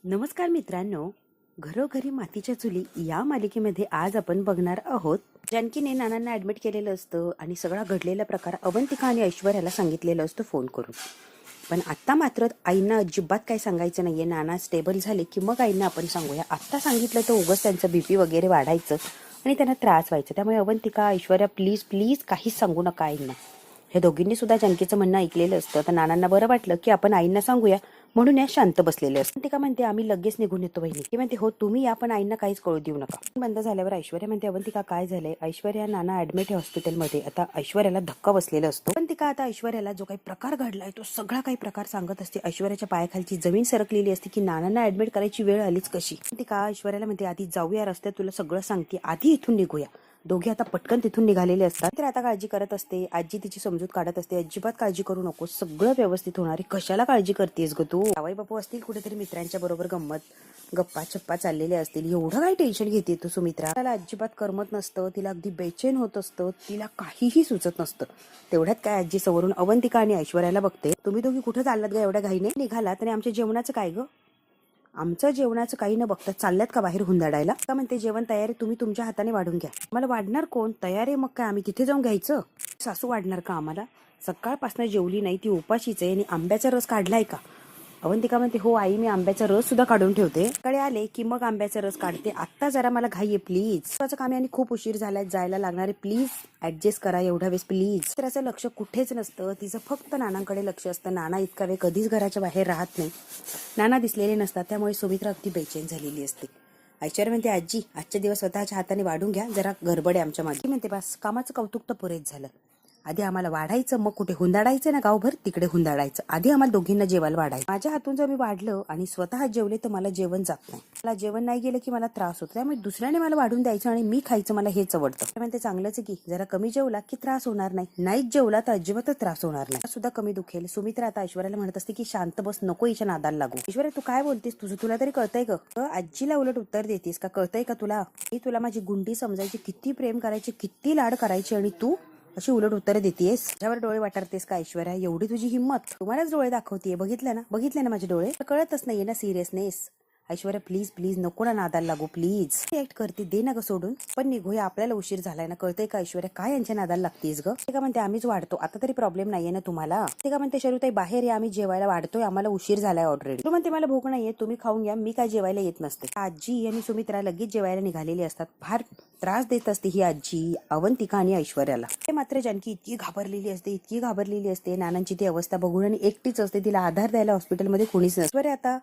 नमस्कार मित्रांनो, घरोघरी मातीच्या चुली या मालिकेमध्ये आज आपण बघणार आहोत. जानकीने नानांना ऍडमिट केलेलं असतं आणि सगळा घडलेला प्रकार अवंतिका आणि ऐश्वर्याला सांगितलेलं असतं फोन करून. पण आता मात्र आईंना अजिबात काय सांगायचं नाहीये. नाना स्टेबल झाले की मग आईंना आपण सांगूया. आत्ता सांगितलं तर उगाच त्यांचं बीपी वगैरे वाढायचं आणि त्यांना त्रास व्हायचा. त्यामुळे अवंतिका, ऐश्वर्या, प्लीज प्लीज काहीच सांगू नका आईंना. हे दोघींनी सुद्धा जानकीचं म्हणणं ऐकलेलं असतं. तर नानांना बरं वाटलं की आपण आईंना सांगूया, म्हणून या शांत बसलेले असतात. ती का म्हणते आम्ही लगेच निघून येतो बहिणी. ती म्हणते हो तुम्ही या, पण आईंना काहीच कळू देऊ नका. बंद झाल्यावर ऐश्वर्या म्हणते अवंतिका काय झालंय. ऐश्वर्या, नाना ऍडमिट आहे हॉस्पिटलमध्ये. आता ऐश्वर्याला धक्का बसलेला असतो. अवंतिका आता ऐश्वर्याला जो काही प्रकार घडलाय तो सगळा काही प्रकार सांगत असते. ऐश्वर्याच्या पायाखालची जमीन सरकलेली असते की नानांना ऍडमिट करायची वेळ आलीच कशी. अवंतिका ऐश्वर्याला म्हणते आधी जाऊया रस्त्यात, तुला सगळं सांगते, आधी इथून निघूया. दोघे आता पटकन तिथून निघालेले असतात. तर आता काळजी करत असते. आजी तिची समजूत काढत असते. अजिबात काळजी करू नको, सगळं व्यवस्थित होणार आहे. कशाला काळजी करतेस ग तू. जावई बापू असतील कुठेतरी मित्रांच्या बरोबर गप्पा चप्पा चाललेल्या असतील. एवढं काय टेन्शन घेते तू सुमित्रा. त्याला अजिबात करमत नसतं. तिला अगदी बेचैन होत असतं. तिला काहीही सुचत नसतं. तेवढ्यात काय आजी समोरून अवंतिका आणि ऐश्वर्याला बघते. तुम्ही दोघी कुठे चाललात ग एवढ्या घाईने. निघालात आणि आमच्या जेवणाचं काय ग. आमचं जेवणाचं काही न बघता चालल्यात का बाहेर हुंदाडायला. का म्हणते जेवण तयारी तुम्ही तुमच्या हाताने वाढून घ्या. मला वाढणार कोण. तयारी मग काय आम्ही तिथे जाऊन घ्यायचं. सासू वाढणार का आम्हाला. सकाळपासून जेवली नाही ती, उपाशीच आहे. आणि आंब्याचा रस काढलाय का. अवंतिका म्हणते हो आई, मी आंब्याचा रस सुद्धा काढून ठेवते. कडे आले की मग आंब्याचा रस काढते. आत्ता जरा मला घाई आहे प्लीज. त्याचं काम आहे आणि खूप उशीर झालाय, जायला लागणार आहे. प्लीज ऍडजस्ट करा एवढ्या वेळेस प्लीज. तर असं लक्ष कुठेच नसतं. तिचं फक्त नानांकडे लक्ष असतं. नाना इतका वेळ कधीच घराच्या बाहेर राहत नाही. नाना दिसलेले नसतात. त्यामुळे सुमित्रा अगदी बेचैन झालेली असते. ऐश्वर्या म्हणते आजी आजचे दिवस स्वतःच्या हाताने वाढून घ्या, जरा गडबड आहे आमच्या मागे. म्हणते बस कामाचं कौतुक तर पुरेच झालं. आधी आम्हाला वाढायचं, मग कुठे हुंदाडायचं ना गावभर तिकडे हुंदाडायचं. आधी आम्हाला दोघींना जेवायला वाढायचं. माझ्या हातून जर मी वाढलं आणि स्वतः जेवले तर मला जेवण जात नाही. मला जेवण नाही गेलं की मला त्रास होतो. त्यामुळे दुसऱ्याने मला वाढून द्यायचं आणि मी खायचं, मला हेच आवडतं. म्हणते चांगलंच आहे की जरा कमी जेवला की त्रास होणार नाही. नाहीच जेवला तर अजिबातच त्रास होणार नाही. सुद्धा कमी दुखेल. सुमित्रा आता ऐश्वर्याला म्हणत असते की शांत बस, नको हिच्या नादाला लागू. ऐश्वर्या तू काय बोलतेस, तुला तरी कळतंय का. आजीला उलट उत्तर देतेस का. कळतंय का तुला. मी तुला माझी गुंडी समजायची, किती प्रेम करायची, किती लाड करायची, आणि तू अशी उलट उत्तरं देतेस. माझ्यावर डोळे वाटारतेस का ऐश्वर्या. एवढी तुझी हिंमत. तुम्हालाच डोळे दाखवतीये. बघितलं ना माझे डोळे. कळतच नाहीये ना सिरियसनेस. ऐश्वर्या प्लीज प्लीज नको ना नादाला लागू प्लीज. ऍक्ट करते, दे ना ग सोडून. पण निघूया, आपल्याला उशीर झालाय ना. कळतंय का ऐश्वर्या. काय यांच्या नादाला लागतेस ग. ते का म्हणते आम्हीच वाढतो आता तरी प्रॉब्लेम नाहीये ना तुम्हाला. ते का म्हणते शरूताई बाहेर या, आम्ही जेवायला वाढतोय, आम्हाला उशीर झालाय ऑलरेडी. तू म्हणते मला भूक नाहीये, तुम्ही खाऊन घ्या, मी काय जेवायला येत नसते. आजी आणि सुमित्रा लगेच जेवायला निघालेली असतात. फार त्रास देत असते ही आजी अवंतिका आणि ऐश्वर्याला. ते मात्र जानकी इतकी घाबरलेली असते. नानांची ती अवस्था बघून आणि एकटीच असते. तिला आधार द्यायला हॉस्पिटलमध्ये कोणीच नसतं.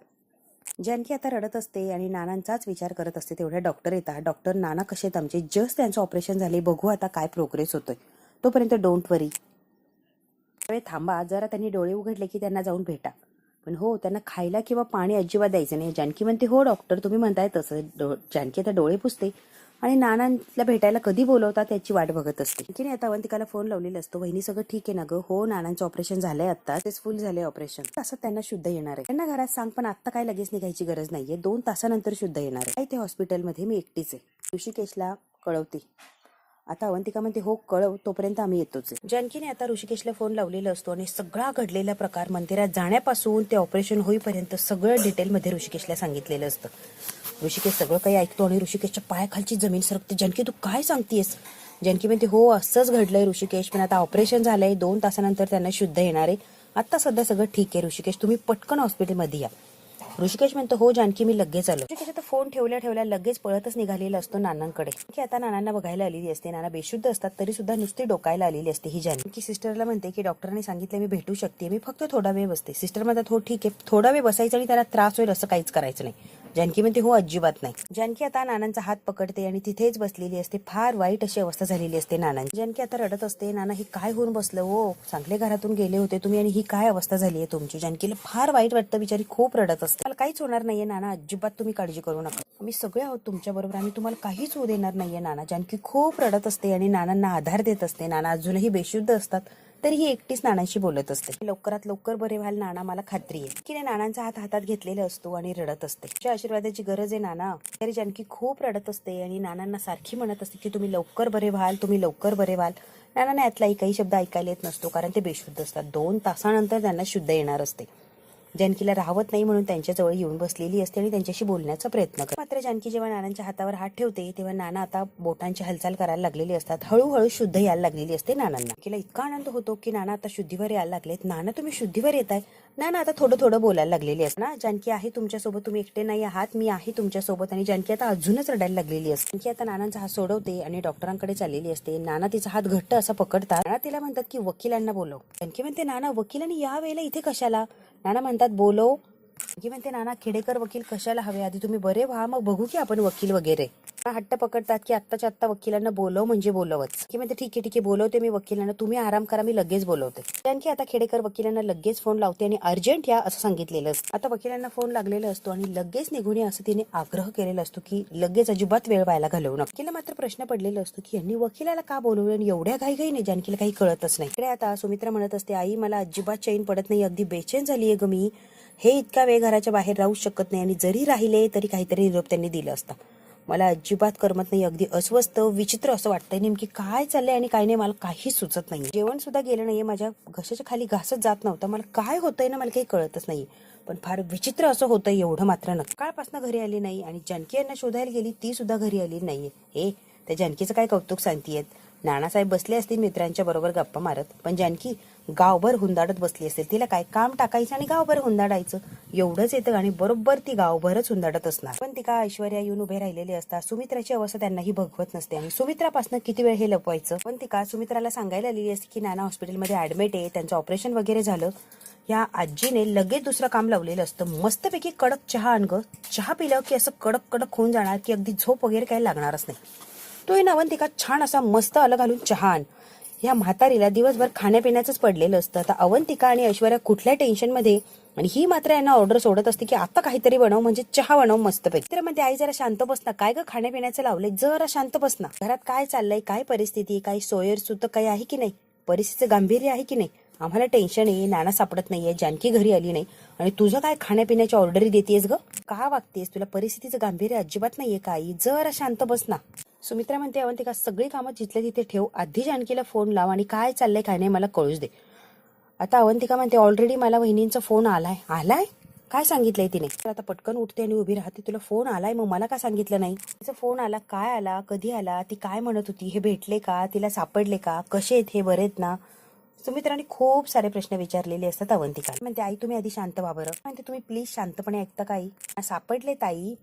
जानकी आता रडत असते आणि नानांचाच विचार करत असते. तेवढ्या डॉक्टर येतात. डॉक्टर नाना कसे आहेत आमचे, जस्ट त्यांचं ऑपरेशन झाले, बघू आता काय प्रोग्रेस होतोय. तोपर्यंत डोंट वरी, थांबा जरा. त्यांनी डोळे उघडले की त्यांना जाऊन भेटा. पण हो, त्यांना खायला किंवा पाणी अजिबात द्यायचं नाही. जानकी म्हणते हो डॉक्टर तुम्ही म्हणताय तसं. जानकी आता डोळे पुसते आणि नानांना भेटायला कधी बोलवतात त्याची वाट बघत असते. की नाही आता अवंतिकाला फोन लावलेला असतो. वहिनी सगळं ठीक आहे ना ग. हो नानांचं ऑपरेशन झालंय, आता सक्सेसफुल झालंय ऑपरेशन. असं त्यांना शुद्ध येणार आहे. त्यांना घरात सांग, पण आता काय लगेच निघायची गरज नाहीये. 2 तासानंतर शुद्ध येणार आहे. ते हॉस्पिटलमध्ये मी एकटीच आहे. ऋषिकेशला कळवते. आता अवंतिका म्हणते हो कळव, तोपर्यंत आम्ही येतोच. जानकीने आता ऋषिकेशला फोन लावलेला असतो आणि सगळा घडलेला प्रकार मंदिरात जाण्यापासून ते ऑपरेशन होईपर्यंत सगळं डिटेलमध्ये ऋषिकेशला सांगितलेलं असतं. ऋषिकेश सगळं काही ऐकतो आणि ऋषिकेशच्या पायाखालची जमीन सरकते. जानकी तू काय सांगतेस. जानकी म्हणते हो असंच घडलंय ऋषिकेश, पण आता ऑपरेशन झालंय, 2 तासानंतर त्यांना शुद्ध येणार आहे. आता सध्या सगळं ठीक आहे ऋषिकेश, तुम्ही पटकन हॉस्पिटलमध्ये या. ऋषिकेश म्हणतो हो जानकी मी लगेच आलो. ऋषिकेश आता फोन ठेवल्या लगेच पळतच निघालेला असतो नानांकडे. की आता नानांना बघायला आलेली असते. नाना बेशुद्ध असतात तरी सुद्धा नुसती डोकायला आलेली असते ही जानकी. सिस्टरला म्हणते की डॉक्टरांनी सांगितलं मी भेटू शकते, मी फक्त थोडा वेळ बसते. सिस्टर म्हणतात हो ठीक आहे, थोडा वेळ बसायचं आणि त्याला त्रास होईल असं काहीच करायचं नाही. जानकी म्हणते हो अजिबात नाही. जानकी आता नानांचा हात पकडते आणि तिथेच बसलेली असते. फार वाईट अशी अवस्था झालेली असते नानांची. जानकी आता रडत असते. नाना ही काय होऊन बसलं हो, चांगले घरातून गेले होते तुम्ही आणि ही काय अवस्था झाली आहे तुमची. जानकीला फार वाईट वाटतं, बिचारी खूप रडत असते. मला काहीच होणार नाहीये नाना, अजिबात तुम्ही काळजी करू नका, आम्ही सगळे आहोत तुमच्या बरोबर, आम्ही तुम्हाला काहीच होऊ देणार नाहीये नाना. जानकी खूप रडत असते आणि नानांना आधार देत असते. नाना अजूनही बेशुद्ध असतात तरी ही एकटीच नानांशी बोलत असते. लवकरात लवकर बरे व्हाल नाना, मला खात्री आहे. की नानांचा हात हातात घेतलेला असतो आणि रडत असते. तुमच्या आशीर्वादाची गरज आहे नाना. तरी जानकी खूप रडत असते आणि नानांना सारखी म्हणत असते की तुम्ही लवकर बरे व्हाल, तुम्ही लवकर बरे व्हाल. नानांना यातला एकही शब्द ऐकायला येत नसतो कारण ते बेशुद्ध असतात. 2 तासानंतर त्यांना शुद्ध येणार असते. जानकीला राहवत नाही म्हणून त्यांच्याजवळ येऊन बसलेली असते आणि त्यांच्याशी बोलण्याचा प्रयत्न करते. मात्र जानकी जेव्हा नानांच्या हातावर हात ठेवते तेव्हा नाना आता बोटांची हालचाल करायला लागलेली असतात. हळूहळू शुद्ध यायला लागलेली असते नानांना. तिला इतका आनंद होतो की नाना आता शुद्धीवर यायला लागलेत. नाना तुम्ही शुद्धीवर येताय. नाना आता थोडं थोडं बोलायला लागलेली असते ना. जानकी आहे तुमच्यासोबत, तुम्ही एकटे नाही आहात, मी आहे तुमच्यासोबत. आणि जानकी आता अजूनच रडायला लागलेली असते. जानकी आता नानांचा हात सोडवते आणि डॉक्टरांकडे चाललेली असते. नाना तिचा हात घट्ट असा पकडतात. नाना तिला म्हणतात की वकिलांना बोलव. जानकी म्हणते नाना वकिलांनी या वेळेला इथे कशाला? नाना म्हणतात बोलव. जानकी म्हणते नाना खेडेकर वकील कशाला हवे? आधी तुम्ही बरे व्हा मग बघू की आपण वकील वगैरे. हट्ट पकडतात की आत्ताच्या आत्ता वकिलांना बोलव म्हणजे बोलवच. की म्हणते ठीक आहे बोलवते मी वकिलांना, तुम्ही आराम करा, मी लगेच बोलवते. जानकी आता खेडेकर वकिलांना लगेच फोन लावते आणि अर्जंट या असं सांगितलेलं असतं. आता वकिलांना फोन लागलेला असतो आणि लगेच निघून या असं तिने आग्रह केलेला असतो की लगेच अजिबात वेळ व्हायला घालवू नका. तिला मात्र प्रश्न पडलेला असतो की यांनी वकिलाला का बोलवलं आणि एवढ्या घाईघाईने? जानकीला काही कळतच नाही. इकडे आता सुमित्रा म्हणत असते आई मला अजिबात चैन पडत नाही, अगदी बेचैन झालीये ग मी. हे इतका वेळ घराच्या बाहेर राहू शकत नाही आणि जरी राहिले तरी काहीतरी निरोप त्यांनी दिला असता. मला अजिबात करमत नाही, अगदी अस्वस्थ विचित्र असं वाटतंय. नेमकी काय चाललंय आणि काय नाही मला काही सुचत नाही. जेवण सुद्धा गेलं नाहीये, माझ्या घशाच्या खाली घासच जात नव्हता. मला काय होतंय ना मला काही कळतच नाही. पण फार विचित्र असं होतंय एवढं मात्र नक्की. सकाळपासून घरी आली नाही आणि जानकी यांना शोधायला गेली ती सुद्धा घरी आली नाहीये. हे त्या जानकीचं काय कौतुक सांगतेयत. नानासाहेब बसले असतील मित्रांच्या बरोबर गप्पा मारत, पण जानकी गावभर हुंदाडत बसली असेल. तिला काय काम टाकायचं आणि गावभर हुंदाडायचं एवढंच येतं आणि बरोबर ती गावभरच हुंदाडत असणार. पण ती का ऐश्वर्या येऊन उभे राहिलेले असतात. सुमित्राची अवस्था त्यांनाही बघवत नसते आणि सुमित्रापासून किती वेळ हे लपवायचं. पण ती का सुमित्राला सांगायला आलेली असते की नाना हॉस्पिटलमध्ये ऍडमिट आहे, त्यांचं ऑपरेशन वगैरे झालं. या आजीने लगेच दुसरं काम लावलेलं असतं. मस्तपैकी कडक चहा आण ग. चहा पिलं की असं कडक कडक होऊन जाणार की अगदी झोप वगैरे काही लागणारच नाही. तो आहे ना अवंतिका छान असा मस्त आलं घालून चहा आण. या म्हातारीला दिवसभर खाण्यापिण्याचंच पडलेलं असतं. आता अवंतिका आणि ऐश्वर्या कुठल्या टेन्शनमध्ये आणि ही मात्र यांना ऑर्डर सोडत असते की आता काहीतरी बनव म्हणजे चहा बनव मस्तपैकी. तर म्हणते आई जरा शांत बस ना, काय ग खाण्यापिण्याचं लावलंय, जरा शांत बस ना. घरात काय चाललंय, काय परिस्थिती, काही सोयरसुद्धा काही आहे की नाही, परिस्थितीचं गांभीर्य आहे की नाही. आम्हाला टेन्शन आहे, नाना सापडत नाहीये, जानकी घरी आली नाही आणि तुझं काय खाण्यापिण्याची ऑर्डरी देतेस ग, का वागतेस, तुला परिस्थितीचं गांभीर्य अजिबात नाहीये का आई, जरा शांत बस ना. सुमित्रा म्हणते अवंतिका सगळी कामं जिथल्या तिथे ठेव, आधी जानकीला फोन लाव आणि काय चाललंय काय नाही मला कळूच दे. आता अवंतिका म्हणते ऑलरेडी मला वहिनींचा फोन आलाय. आलाय काय सांगितलंय तिने? तर आता पटकन उठते आणि उभी राहते. तुला फोन आलाय मग मला का सांगितलं नाही? तिचा फोन आला, काय आला, कधी आला, ती काय म्हणत होती, हे भेटले का, तिला सापडले का, कसे आहेत हे, बरेत ना? सुमित्राने खूप सारे प्रश्न विचारलेले असतात अवंतिका. म्हणते आई तुम्ही आधी शांत व्हा बरं. म्हणते तुम्ही प्लीज शांतपणे ऐकता का आई? सापडले ताई,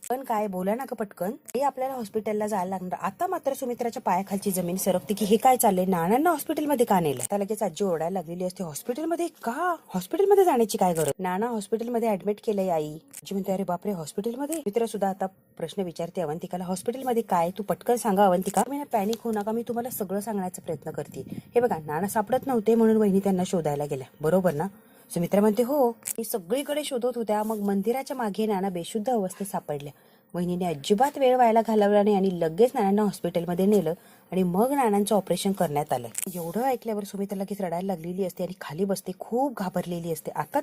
पण काय बोला ना का पटकन, हे आपल्याला हॉस्पिटलला जायला लागणार. आता मात्र सुमित्राच्या पायाखालची जमीन सरकते की हे काय चाललंय, नानांना हॉस्पिटलमध्ये का नेलं? आता लगेच आजी ओरडायला लागलेली असते हॉस्पिटलमध्ये का, हॉस्पिटलमध्ये जाण्याची काय गरज, नाना हॉस्पिटलमध्ये ऍडमिट केलंय आई. आजी म्हणते अरे बापरे हॉस्पिटलमध्ये. मित्र सुद्धा आता प्रश्न विचारते अवंतिकाला हॉस्पिटलमध्ये काय, तू पटकन सांगा अवंतिका. मी पॅनिक होऊ नका, मी तुम्हाला सगळं सांगण्याचा प्रयत्न करते. हे बघा नाना सापडत नव्हते म्हणून वहिनी त्यांना शोधायला गेल्या, बरोबर ना? सुमित्रा म्हणते हो, मी सगळीकडे शोधत होत्या, मग मंदिराच्या मागे नाना बेशुद्ध अवस्थेत सापडल्या. वहिनीने अजिबात वेळ व्हायला घालवला नाही आणि लगेच नानांना हॉस्पिटलमध्ये नेलं आणि मग नानांचं ऑपरेशन करण्यात आलं. एवढं ऐकल्यावर सुमित्रा लगेच रडायला लागलेली असते आणि खाली बसते, खूप घाबरलेली असते. आता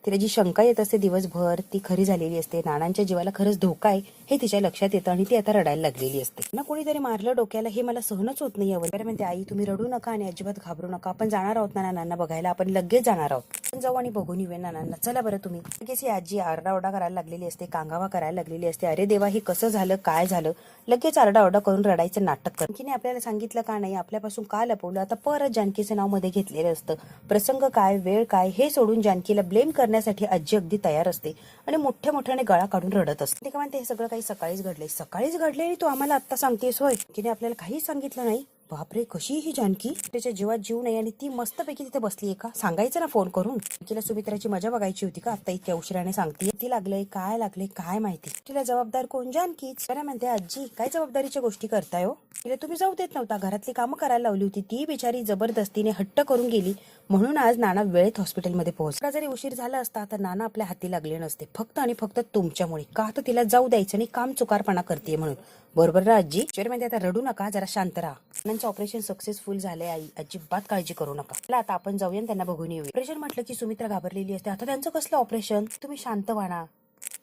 तिला जी शंका येत असते दिवसभर ती खरी झालेली असते. नानांच्या जीवाला खरंच धोका आहे हे तिच्या लक्षात येतं आणि ती आता रडायला लागलेली असते. ना कोणीतरी मारलं डोक्याला हे मला सहनच होत नाही. अवंतिका म्हणते आई तुम्ही रडू नका आणि अजिबात घाबरू नका, आपण जाणार आहोत ना नानांना बघायला, आपण लगेच जाणार आहोत, आपण जाऊ आणि बघून येऊया नानांना, चला बरं तुम्ही. लगेच ही आजी आरडाओरडा करायला लागलेली असते, कांगावा करायला लागलेली असते. अरे देवा हे कसं झालं, काय झालं, लगेच आरडाओरडा करून रडायचं नाटक कर. जानकीने आपल्याला सांगितलं का नाही, आपल्यापासून का लपवलं. आता परत जानकीचं नाव मध्ये घेतलेलं असतं. प्रसंग काय, वेळ काय हे सोडून जानकीला ब्लेम करण्यासाठी आजी अगदी तयार असते आणि मोठ्या मोठ्याने गळा काढून रडत असते. ते म्हणते हे सगळं काही सकाळीच घडलंय. सकाळीच घडलंय आणि तू आम्हाला आता सांगतेस होय? तिने आपल्याला काहीच सांगितलं नाही. बापरे कशी ही जानकी, त्याच्या जीवात जीव नाही आणि ती मस्तपैकी तिथे बसलीये का, सांगायचं ना फोन करून. तिला सुमित्राची मजा बघायची होती का, आता इतक्या उशिराने सांगते. ती लागलंय काय माहिती, तिला जबाबदार कोण, जानकीच. बरं म्हणते आजी काय जबाबदारीच्या गोष्टी करताय हो, तिला तुम्ही जाऊ देत नव्हता, घरातली कामं करायला लावली होती, ती बिचारी जबरदस्तीने हट्ट करून गेली म्हणून आज नाना वेळेत हॉस्पिटलमध्ये पोहोचला. जरी उशीर झाला असता तर नाना आपल्या हाती लागले नसते, फक्त आणि फक्त तुमच्यामुळे. का तर तिला जाऊ द्यायचं नाही, काम चुकारपणा करते म्हणून, बरोबर ना आजी? म्हणते आता रडू नका, जरा शांत राहा. नानांचं ऑपरेशन सक्सेसफुल झालंय आई, अजिबात काळजी करू नका. आता आपण जाऊया त्यांना बघून येऊया. ऑपरेशन म्हटलं की सुमित्रा घाबरलेली असते. आता त्यांचं कसलं ऑपरेशन, तुम्ही शांत व्हा ना.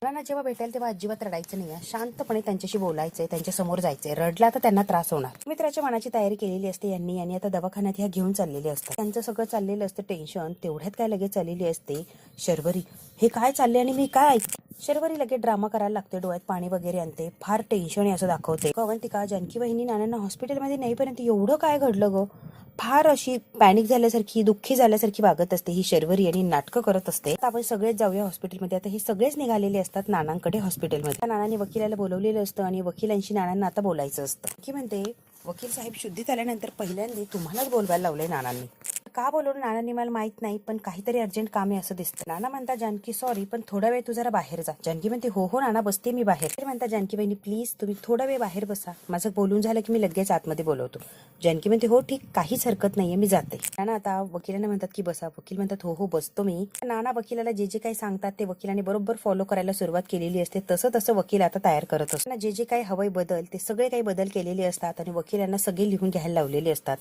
नानांना जेव्हा भेटेल तेव्हा अजिबात रडायचं नाही, शांतपणे त्यांच्याशी बोलायचंय, त्यांच्या समोर जायचंय. रडला तर त्यांना त्रास होणार. सुमित्राच्या मनाची तयारी केलेली असते यांनी आणि आता दवाखान्यात ह्या घेऊन चाललेले असतात. त्यांचं सगळं चाललेलं असतं टेन्शन. तेवढ्यात काय लगेच चाललेली असते शर्वरी. हे काय चालले आणि मी काय ऐकते. शर्वरी लगेच ड्रामा करायला लागते, डोळ्यात पाणी वगैरे आणते, फार टेन्शन आहे असं दाखवते. अवंतिका जानकी वहिनी नानांना हॉस्पिटलमध्ये नेईपर्यंत एवढं काय घडलं ग. फार अशी पॅनिक झाल्यासारखी, दुःखी झाल्यासारखी वागत असते ही शर्वरी आणि नाटकं करत असते. आता आपण सगळेच जाऊया हॉस्पिटलमध्ये. आता हे सगळेच निघालेले असतात नानांकडे हॉस्पिटलमध्ये. नानांनी वकिलाला बोलवलेलं असतं आणि वकिलांशी नानांना आता बोलायचं असतं. की म्हणते वकील साहेब शुद्धीत आल्यानंतर पहिल्यांदा तुम्हालाच बोलवायला लावलंय नानांनी. का बोलवलं नानांनी मला माहित नाही, पण काहीतरी अर्जंट काम आहे असं दिसतं. नाना म्हणता जानकी सॉरी, पण थोडा वेळ तू जरा बाहेर जा. जानकी म्हणते हो हो नाना बसते मी बाहेर. म्हणता जानकी बहिणी प्लीज तुम्ही थोडा वेळ बाहेर बसा, माझं बोलून झालं की मी लगेच आतमध्ये बोलवतो. जानकी म्हणते हो ठीक, काहीच हरकत नाहीये, मी जाते. नाना आता वकिलांना म्हणतात की बसा. वकील म्हणतात हो हो बसतो मी. नाना वकिलाला जे जे काही सांगतात ते वकिलांनी बरोबर फॉलो करायला सुरुवात केलेली असते. तसं तसं वकील आता तयार करत असतो. जे जे काही हवंय बदल ते सगळे काही बदल केलेले असतात आणि वकिलांना सगळे लिहून घ्यायला लावलेले असतात.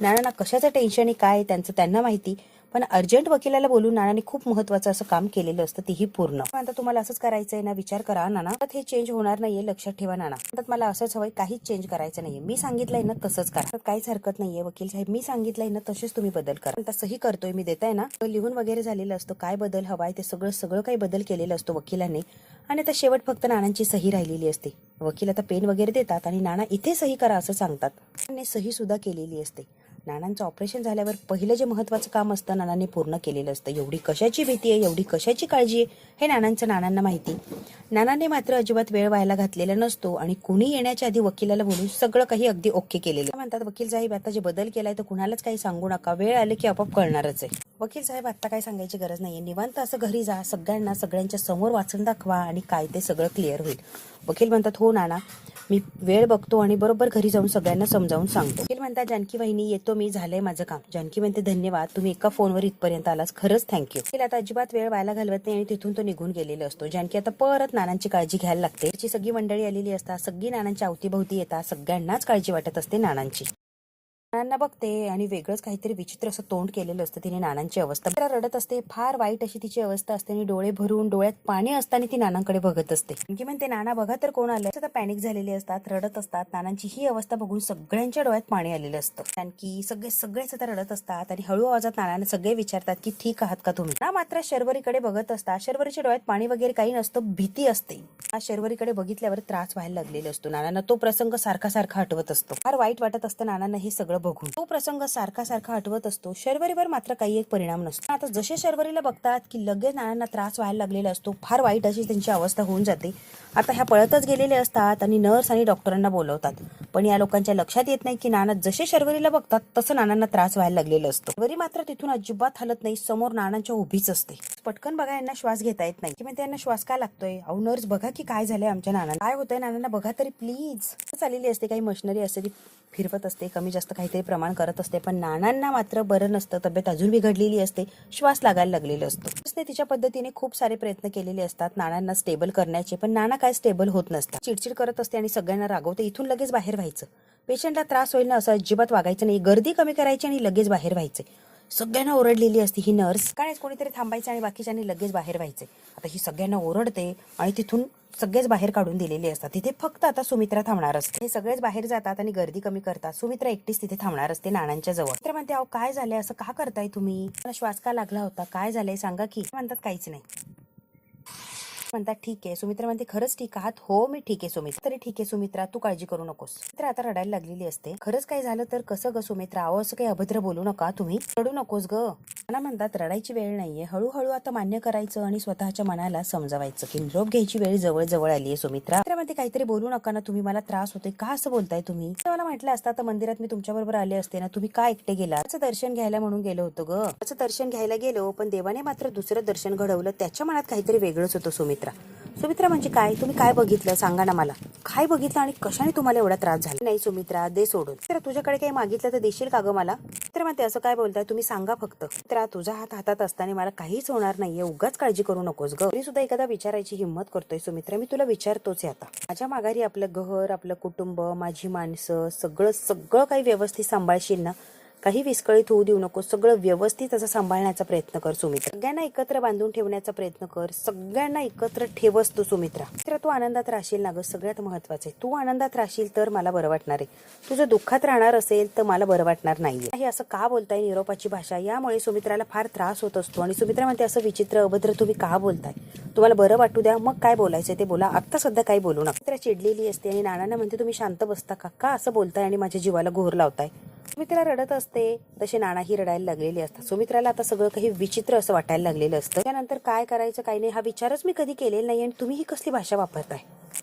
नानांना कशाचं टेन्शन आहे काय त्यांचं त्यांना माहिती, पण अर्जंट वकिलाला बोलून नानांनी खूप महत्वाचं असं काम केलेलं असतं, तीही पूर्ण. आता तुम्हाला असंच करायचंय ना, विचार करा नाना. हे चेंज होणार नाहीये, लक्षात ठेवा नाना. म्हणतात मला असंच हवंय, काहीच चेंज करायचं नाहीये, मी सांगितलंय ना तसंच करा. काहीच हरकत नाहीये वकील साहेब, मी सांगितलंय ना तसेच तुम्ही बदल करा. तसंही करतोय मी, देताय ना. लिहून वगैरे झालेलं असतं काय बदल हवाय ते सगळं काही बदल केलेलं असतो वकिलांनी. आणि आता शेवट फक्त नानांची सही राहिलेली असते. वकील आता पेन वगैरे देतात आणि नाना इथे सही करा असं सांगतात. त्यांनी सही सुद्धा केलेली असते. नानांचं ऑपरेशन झाल्यावर पहिलं जे महत्वाचं काम असतं नानांनी पूर्ण केलेलं असतं. एवढी कशाची भीती आहे, एवढी कशाची काळजी आहे हे नानांना माहिती. नानांनी मात्र अजिबात वेळ व्हायला घातलेला नसतो आणि कुणी येण्याच्या आधी वकिलाला बोलून सगळं काही अगदी ओके केलेलं म्हणतात. वकील साहेब आता जे बदल केलाय तर कुणालाच काही सांगू नका, वेळ आले की आपोआप कळणारच आहे. वकील साहेब आता काय सांगायची गरज नाहीये, निवांत असं घरी जा, सगळ्यांना सगळ्यांच्या समोर वाचून दाखवा आणि काय ते सगळं क्लिअर होईल. वकील म्हणतात हो नाना मी वेळ बघतो आणि बरोबर घरी जाऊन सगळ्यांना समजावून सांगतो. वकील म्हणतात जानकी वहिनी येतो मी, झालंय माझं काम. जानकी म्हणते धन्यवाद, तुम्ही एका फोनवर इथपर्यंत आलास, खरंच थँक्यू. वकील आता अजिबात वेळ व्हायला घालवत नाही आणि तिथून तो निघून गेलेला असतो. जानकी आता परत नानांची काळजी घ्यायला लागते. त्याची सगळी मंडळी आलेली असतात, सगळी नानांच्या अवतीभोवती येतात, सगळ्यांनाच काळजी वाटत असते नानांची. नानांना बघते आणि वेगळंच काहीतरी विचित्र असं तोंड केलेलं असतं तिने. नानांची अवस्था रडत असते, फार वाईट अशी तिची अवस्था असते आणि डोळे भरून डोळ्यात पाणी असताना ती नानांकडे बघत असते. की म्हणते नाना बघा तर कोण आलंय. आता पॅनिक झालेले असतात, रडत असतात. नानांची ही अवस्था बघून सगळ्यांच्या डोळ्यात पाणी आलेलं असतं. आणखी सगळेच आता रडत असतात आणि हळू आवाजात नानांना सगळे विचारतात की ठीक आहात का तुम्ही. ना मात्र शर्वरीकडे बघत असतात. शर्वरीच्या डोळ्यात पाणी वगैरे काही नसतं, भीती असते. शर्वरीकडे बघितल्यावर त्रास व्हायला लागलेला असतो. नानांना तो प्रसंग सारखा आठवत असतो. फार वाईट वाटत असतं नानांना हे सगळं बघून. तो प्रसंग सारखा आठवत असतो. शर्वरीवर मात्र काही एक परिणाम नसतो. आता जसे शर्वरीला बघतात की लगेच नानांना त्रास व्हायला लागलेला असतो, फार वाईट अशी त्यांची अवस्था होऊन जाते. आता ह्या पळतच गेलेले असतात आणि नर्स आणि डॉक्टरांना बोलवतात. पण या लोकांच्या लक्षात येत नाही की नाना जसे शर्वरीला बघतात तसं नानांना त्रास व्हायला लागलेला असतो. शर्वरी मात्र तिथून अजिबात हलत नाही, समोर नानांच्या उभीच असते. पटकन बघा यांना श्वास घेता येत नाही. की म्हणते यांना श्वास का लागतोय. अहो नर्स बघा की काय झालंय आमच्या नानांना, काय होतंय नानांना बघा तरी प्लीज. चाललेली असते, काही मशिनरी असते ती फिरवत असते, कमी जास्त काहीतरी प्रमाण करत असते. पण नानांना मात्र बरं नसतं, तब्येत अजून बिघडलेली असते, श्वास लागायला लागलेलं असतो. उसने तिच्या पद्धतीने खूप सारे प्रयत्न केलेले असतात नानांना स्टेबल करण्याचे, पण नाना काय स्टेबल होत नसतात. चिडचिड करत असते आणि सगळ्यांना रागवते. इथून लगेच बाहेर व्हायचं, पेशंटला त्रास होईल ना असं अजिबात वागायचं नाही, गर्दी कमी करायची आणि लगेच बाहेर व्हायचे. सगळ्यांना ओरडलेली असती ही नर्स. कायच कोणीतरी थांबायचं आणि बाकीच्यांनी लगेच बाहेर व्हायचे. आता ही सगळ्यांना ओरडते आणि तिथून सगळेच बाहेर काढून दिलेले असतात. तिथे फक्त आता सुमित्रा थांबणार असते. हे सगळेच बाहेर जातात आणि गर्दी कमी करतात. सुमित्रा एकटीच तिथे थांबणार असते नानांच्या जवळ. सुमित्रा म्हणते अहो काय झालंय, असं का करताय तुम्ही, मला श्वास का लागला होता, काय झालंय सांगा की. म्हणतात काहीच नाही. म्हणतात ठीक आहे. सुमित्रा म्हणते खरंच ठीक आहात. हो मी ठीक आहे सुमित्रा. तरी ठीक आहे सुमित्रा, तू काळजी करू नकोस. सुमित्रा आता रडायला लागलेली असते. खरंच काय झालं तर कसं ग सुमित्रा, अहो असं काही अभद्र बोलू नका तुम्ही, रडू नकोस ग. मला म्हणतात रडायची वेळ नाहीये, हळूहळू आता मान्य करायचं आणि स्वतःच्या मनाला समजावायचं की निरोप घ्यायची वेळ जवळ आली आहे. सुमित्रा मध्ये काहीतरी बोलू नका ना तुम्ही, मला त्रास होतोय, का असं बोलताय तुम्ही. मला म्हटलं असतं आता मंदिरात मी तुमच्या बरोबर आले असते ना, तुम्ही का एकटे गेला. त्याचं दर्शन घ्यायला म्हणून गेलो होतो ग. त्याचं दर्शन घ्यायला गेलो, पण देवाने मात्र दुसरं दर्शन घडवलं. त्याच्या मनात काहीतरी वेगळंच होतं सुमित्रा. सुमित्रा म्हणजे काय, तुम्ही काय बघितलं सांगा ना मला, काय बघितलं आणि कशाने तुम्हाला एवढा त्रास झाला. नाही सुमित्रा दे सोडून. तर तुझ्याकडे काही मागितलं तर देशील का ग मला. तर म्हणते असं काय बोलताय तुम्ही, सांगा फक्त. तर तुझा हात हातात असताना मला काहीच होणार नाहीये, उगाच काळजी करू नकोस ग. तरी सुद्धा एखादा विचारायची हिंमत करतोय सुमित्रा, मी तुला विचारतोच आहे आता. माझ्या माघारी आपलं घर, आपलं कुटुंब, माझी माणसं, सगळं काही व्यवस्थित सांभाळशील ना. काही विस्कळीत होऊ देऊ नको, सगळं व्यवस्थित असं सांभाळण्याचा प्रयत्न कर सुमित्रा. सगळ्यांना एकत्र बांधून ठेवण्याचा प्रयत्न कर, सगळ्यांना एकत्र ठेवस तू सुमित्रा. मित्र तू आनंदात राहशील ना ग, सगळ्यात महत्वाचं आहे. तू आनंदात राहशील तर मला बरं वाटणार आहे. तुझं दुःखात राहणार असेल तर मला बरं वाटणार नाहीये. हे असं का बोलताय निरोपाची भाषा, यामुळे सुमित्राला फार त्रास होत असतो. आणि सुमित्रा म्हणते असं विचित्र अभद्र तुम्ही का बोलताय, तुम्हाला बरं वाटू द्या, मग काय बोलायचं ते बोला, आता सध्या काही बोलू नका. सुमित्रा चिडलेली असते आणि नानांना म्हणते तुम्ही शांत बसता का असं बोलताय आणि माझ्या जीवाला घोर लावताय. सुमित्रा रडत असते, तसे नानाही रडायला लागलेले असतात. सुमित्राला आता सगळं काही विचित्र असं वाटायला लागलेलं असतं. त्यानंतर काय करायचं काय नाही हा विचारच मी कधी केलेला नाही. आणि तुम्ही ही कसली भाषा वापरताय,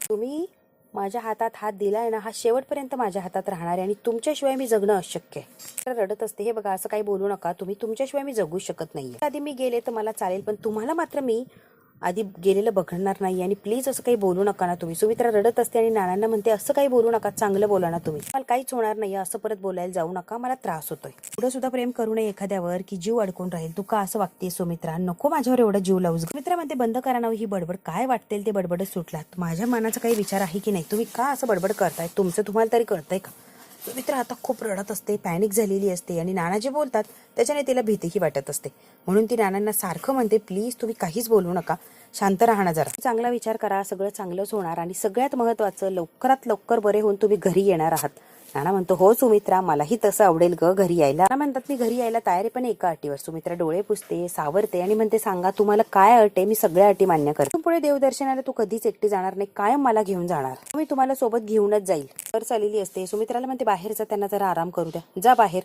तुम्ही माझ्या हातात हात दिलाय ना, हा शेवटपर्यंत माझ्या हातात राहणार आहे आणि तुमच्याशिवाय मी जगणं अशक्य आहे. रडत असते, हे बघा असं काही बोलू नका तुम्ही, तुमच्याशिवाय मी जगू शकत नाहीये. आधी मी गेले तर मला चालेल, पण तुम्हाला मात्र मी आधी गेलेलं बघणार नाही. आणि प्लीज असं काही बोलू नका ना तुम्ही. सुमित्रा रडत असते आणि नानांना म्हणते असं काही बोलू नका, चांगलं बोला ना तुम्ही, मला काहीच होणार नाही, असं परत बोलायला जाऊ नका, मला त्रास होतोय. पुढे सुद्धा प्रेम करू नये एखाद्यावर की जीव अडकून राहील. तू का असं वागते सुमित्रा, नको माझ्यावर एवढा जीव लावूस. सुमित्रा म्हणते बंद करा ना ही बडबड, काय वाटतेल ते बडबडच सुटलात. माझ्या मनाचा काही विचार आहे की नाही, तुम्ही का असं बडबड करताय, तुमचं तुम्हाला तरी कळतंय का. सुमित्रा आता खूप रडत असते, पॅनिक झालेली असते आणि नाना जे बोलतात त्याच्याने तिला भीतीही वाटत असते. म्हणून ती नानांना सारखं म्हणते प्लीज तुम्ही काहीच बोलू नका, शांत राहा ना जरा, चांगला विचार करा, सगळं चांगलंच होणार आणि सगळ्यात महत्वाचं लवकरात लवकर बरे होऊन तुम्ही घरी येणार आहात. नाना म्हणतो हो सुमित्रा मलाही तसं आवडेल ग घरी यायला. नाना म्हणतात मी घरी यायला तयार आहे, पण एका अटीवर. सुमित्रा डोळे पुसते, सावरते आणि म्हणते सांगा तुम्हाला काय अट आहे, मी सगळ्या अटी मान्य करते. पुढे देवदर्शनाला तू कधीच एकटी जाणार नाही, कायम मला घेऊन जाणार, मी तुम्हाला सोबत घेऊनच जाईल. तर चाललेली असते. सुमित्राला म्हणते बाहेर जा, त्यांना जरा आराम करू द्या, जा बाहेर.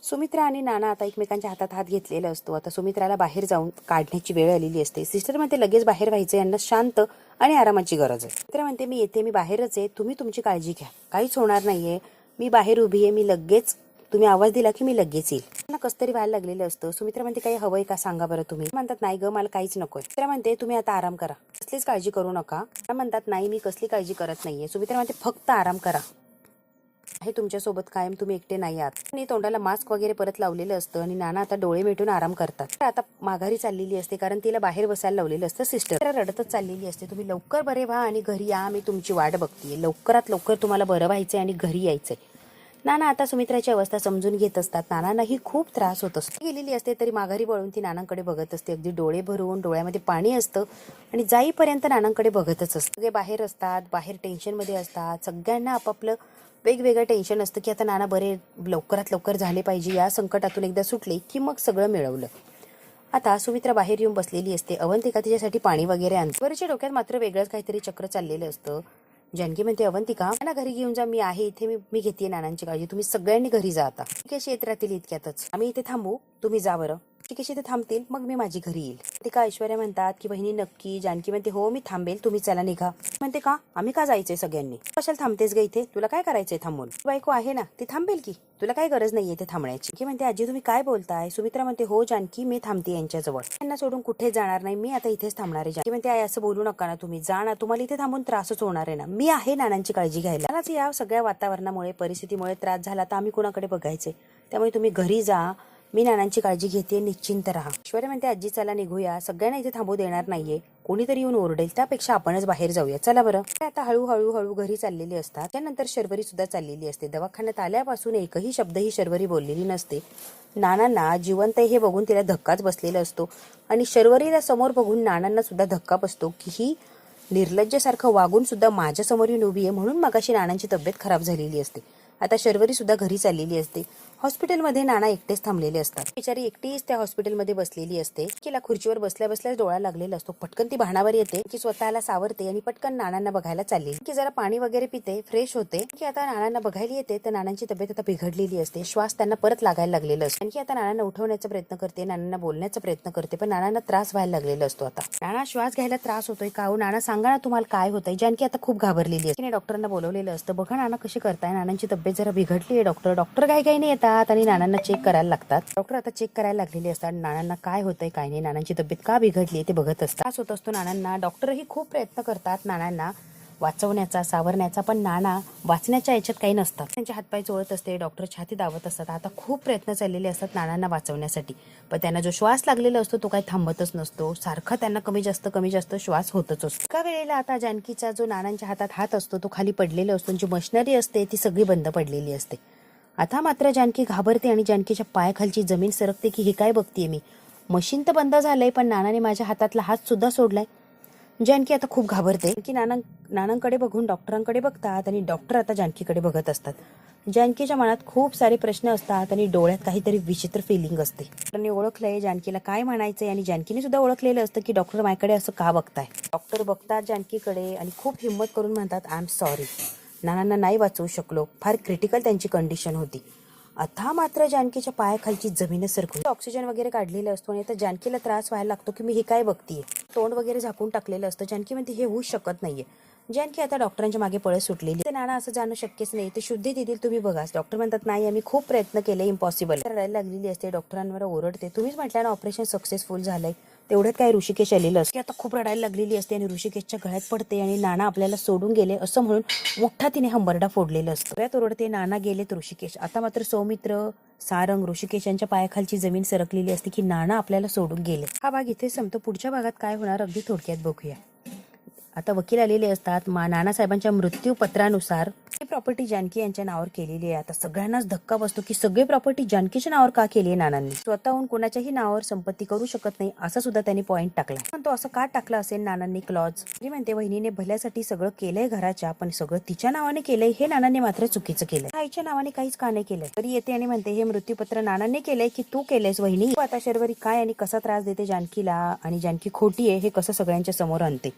सुमित्रा आणि नाना आता एकमेकांच्या हातात हात घेतलेला असतो. आता सुमित्राला बाहेर जाऊन काढण्याची वेळ आलेली असते. सिस्टर म्हणते लगेच बाहेर व्हायचं, यांना शांत आणि आरामाची गरज आहे. सुमित्रा म्हणते मी येते, मी बाहेरच आहे, तुम्ही तुमची काळजी घ्या, काहीच होणार नाहीये, मी बाहेर उभी आहे, मी लगेच, तुम्ही आवाज दिला की मी लगेच येईल. त्यांना कसं तरी व्हायला लागलेलं असतं. सुमित्रा म्हणते काही हवंय का सांगा बरं तुम्ही. म्हणतात नाही ग मला काहीच नकोय. सुमित्रा म्हणते तुम्ही आता आराम करा, कसलीच काळजी करू नका. म्हणतात नाही मी कसली काळजी करत नाहीये. सुमित्रा म्हणते फक्त आराम करा, आहे तुमच्यासोबत कायम, तुम्ही एकटे नाही आहात. आणि तोंडाला मास्क वगैरे परत लावलेलं असतं आणि नाना आता डोळे मिटून आराम करतात. आता माघारी चाललेली असते कारण तिला बाहेर बसायला लावलेलं असतं. सिस्टर रडतच चाललेली असते, तुम्ही लवकर बरे व्हा आणि घरी या, मी तुमची वाट बघतीये, लवकरात लवकर तुम्हाला बरं व्हायचंय आणि घरी यायचंय. नाना आता सुमित्राची अवस्था समजून घेत असतात. नानांनाही खूप त्रास होत असतो. गेलेली असते तरी माघारी वळून ती नानांकडे बघत असते, अगदी डोळे भरून, डोळ्यामध्ये पाणी असतं आणि जाईपर्यंत नानांकडे बघतच असतं. सगळे बाहेर असतात, बाहेर टेन्शनमध्ये असतात, सगळ्यांना आपापलं वेगवेगळं टेन्शन असतं की आता नाना बरे लवकरात लवकर झाले पाहिजे, या संकटातून एकदा सुटले की मग सगळं मिळवलं. आता सुमित्रा बाहेर येऊन बसलेली असते. अवंतिका तिच्यासाठी पाणी वगैरे आणते. वरच्या डोक्यात मात्र वेगळंच काहीतरी चक्र चाललेलं असतं. जानकी म्हणते अवंतिका नाना घरी घेऊन जा, मी आहे इथे, मी घेते नानांची काळजी, तुम्ही सगळ्यांनी घरी जा, आता कशी येत राहतील इतक्यातच, आम्ही इथे थांबू, तुम्ही जा बरं. कशी ते थांबतील मग मी माझी घरी येईल. ते का ऐश्वर्या म्हणतात की बहिणी नक्की. जानकी म्हणते हो मी थांबेल, तुम्ही चला निघा. म्हणते का आम्ही का जायचंय सगळ्यांनी, कशाला थांबतेस ग इथे, तुला काय करायचंय थांबून, बायको आहे ना ती थांबेल की, तुला काय गरज नाहीये ते थांबण्याची. की म्हणते आजी तुम्ही काय बोलताय. सुमित्रा म्हणते हो जानकी मी थांबते यांच्याजवळ, त्यांना सोडून कुठे जाणार नाही, मी आता इथेच थांबणार आहे. जानकी म्हणते आई असं बोलू नका ना, तुम्ही जा ना, तुम्हाला इथे थांबून त्रासच होणार आहे ना, मी आहे नानांची काळजी घ्यायला. मलाच या सगळ्या वातावरणामुळे परिस्थितीमुळे त्रास झाला तर आम्ही कुणाकडे बघायचे, त्यामुळे तुम्ही घरी जा, मी नानांची काळजी घेते, निश्चिंत राहा. ऐश्वर्या म्हणते आजी चला निघूया, सगळ्यांना इथे थांबू देणार नाहीये, कोणीतरी येऊन ओरडेल, त्यापेक्षा आपणच बाहेर जाऊया, चला बरं. आता हळूहळू घरी चाललेली असतात. त्यानंतर शर्वरी सुद्धा चाललेली असते. दवाखान्यात आल्यापासून एकही शब्द ही शर्वरी बोललेली नसते. नानांना जिवंत हे बघून तिला धक्काच बसलेला असतो आणि शर्वरीला समोर बघून नानांना सुद्धा धक्का बसतो की ही निर्लज्जासारखं वागून सुद्धा माझ्या समोर येऊन उभी आहे, म्हणून मगाशी नानांची तब्येत खराब झालेली असते. आता शर्वरी सुद्धा घरी चाललेली असते. हॉस्पिटलमध्ये नाना एकटेच थांबलेले असतात. बिचारी एकटीच त्या हॉस्पिटलमध्ये बसलेली असते. तिला खुर्चीवर बसल्या बसल्याच डोळा लागलेला असतो. पटकन ती भानावर येते की स्वतःला सावरते आणि पटकन नानांना बघायला चालली की जरा पाणी वगैरे पिते, फ्रेश होते की आता नानांना बघायला येते तर नानांची तब्येत आता बिघडलेली असते. श्वास त्यांना परत लागायला लागलेला असतो. आणखी आता नानांना उठवण्याचा प्रयत्न करते, नानांना बोलण्याचा प्रयत्न करते, पण नानांना त्रास व्हायला लागलेला असतो. आता नाना श्वास घ्यायला त्रास होतोय का हो, नाना सांगा ना तुम्हाला काय होतंय. जानकी आता खूप घाबरलेली असते. डॉक्टरांना बोलवलेलं असतं. बघा नाना कशी करताय, नानांची तब्येत जरा बिघडली आहे. डॉक्टर काही नाही येतात आणि नानांना चेक करायला लागतात. डॉक्टर आता चेक करायला लागलेले असतात. नानांना काय होतंय काय नाही, नानांची तब्येत का बिघडली ते बघत असतात. त्रास होत असतो नानांना. डॉक्टरही खूप प्रयत्न करतात नानांना वाचवण्याचा, सावरण्याचा, पण नाना वाचण्याच्या याच्यात काही नसतात. त्यांचे हातपाय चोळत असते, डॉक्टर छाती दावत असतात. आता खूप प्रयत्न चाललेले असतात नानांना वाचवण्यासाठी, पण त्यांना जो श्वास लागलेला असतो तो काही थांबतच नसतो. सारखा त्यांना कमी जास्त श्वास होतच असतो. एका वेळेला आता जानकीचा जो नानांच्या हातात हात असतो तो खाली पडलेला असतो, जी मशिनरी असते ती सगळी बंद पडलेली असते. आता मात्र जानकी घाबरते आणि जानकीच्या पायाखालची जमीन सरकते की हे काय बघतीये मी. मशीन तर बंद झालंय पण नानाने माझ्या हातातला हात सुद्धा सोडलाय. जानकी आता खूप घाबरते की नानांकडे बघून डॉक्टरांकडे बघतात आणि डॉक्टर आता जानकीकडे बघत असतात. जानकीच्या मनात खूप सारे प्रश्न असतात आणि डोळ्यात काहीतरी विचित्र फिलिंग असते. डॉक्टरने ओळखलंय जानकीला काय म्हणायचंय आणि जानकीने सुद्धा ओळखलेलं असतं की डॉक्टर माझ्याकडे असं का बघताय. डॉक्टर बघतात जानकीकडे आणि खूप हिंमत करून म्हणतात आय एम सॉरी. नानांना नाही वाचवू शकलो, फार क्रिटिकल त्यांची कंडिशन होती. आता मात्र जानकीच्या पायाखालची जमीनच सरकली. ऑक्सिजन वगैरे काढलेलं असतो आणि आता जानकीला त्रास व्हायला लागतो की मी हे काय बघतीये. तोंड वगैरे झाकून टाकलेलं असतं. जानकी म्हणते हे होऊ शकत नाहीये. जानकी आता डॉक्टरांच्या मागे पळत सुटलेली. ते नाना असं जाणं शक्यच नाही, ते शुद्धी देतील तुम्ही बघा. डॉक्टर म्हणतात नाही आम्ही खूप प्रयत्न केले, इम्पॉसिबल. रडायला लागलेली असते, डॉक्टरांवर ओरडते. तुम्हीच म्हटलं ना ऑपरेशन सक्सेसफुल झालंय. तेवढ्यात काय ऋषिकेश आलेलं असते. आता खूप रडायला लागलेली असते आणि ऋषिकेशच्या गळ्यात पडते आणि नाना आपल्याला सोडून गेले असं म्हणून मोठा तिने हंबरडा फोडलेला असतो. गळ्यात ओरडते, नाना गेलेत ऋषिकेश. आता मात्र सौमित्र, सारंग, ऋषिकेश यांच्या पायाखालची जमीन सरकलेली असते की नाना आपल्याला सोडून गेले. हा भाग इथे संपतो. पुढच्या भागात काय होणार अगदी थोडक्यात बघूया. आता वकील आलेले असतात. नानासाहेबांच्या मृत्यूपत्रानुसार प्रॉपर्टी जानकी यांच्या नावावर केलेली आहे. आता सगळ्यांनाच धक्का बसतो की सगळी प्रॉपर्टी जानकीच्या नावावर का केली आहे नानांनी. स्वतःहून कोणाच्याही नावावर संपत्ती करू शकत नाही असा सुद्धा त्यांनी पॉईंट टाकला. पण तो असं का टाकला असेल नानांनी क्लॉज. मी म्हणते वहिनीने भल्यासाठी सगळं केलंय घराच्या, पण सगळं तिच्या नावाने केलंय हे नानांनी मात्र चुकीचं केलंय. आईच्या नावाने काहीच का नाही केलंय. तरी येते आणि म्हणते हे मृत्यूपत्र नानांनी केलंय की तू केलंयस वहिनी. आता शर्वरी काय आणि कसा त्रास देते जानकीला आणि जानकी खोटी आहे हे कसं सगळ्यांच्या समोर आणते.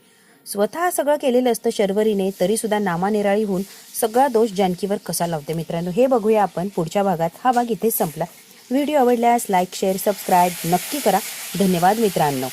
स्वतः सगळं केलेलं असतं शर्वरीने, तरी सुद्धा नामानिराळी होऊन सगळा दोष जानकीवर कसा लावते. मित्रांनो हे बघूया आपण पुढच्या भागात. हा भाग इथेच संपला. व्हिडिओ आवडल्यास लाईक, शेअर, सबस्क्राईब नक्की करा. धन्यवाद मित्रांनो.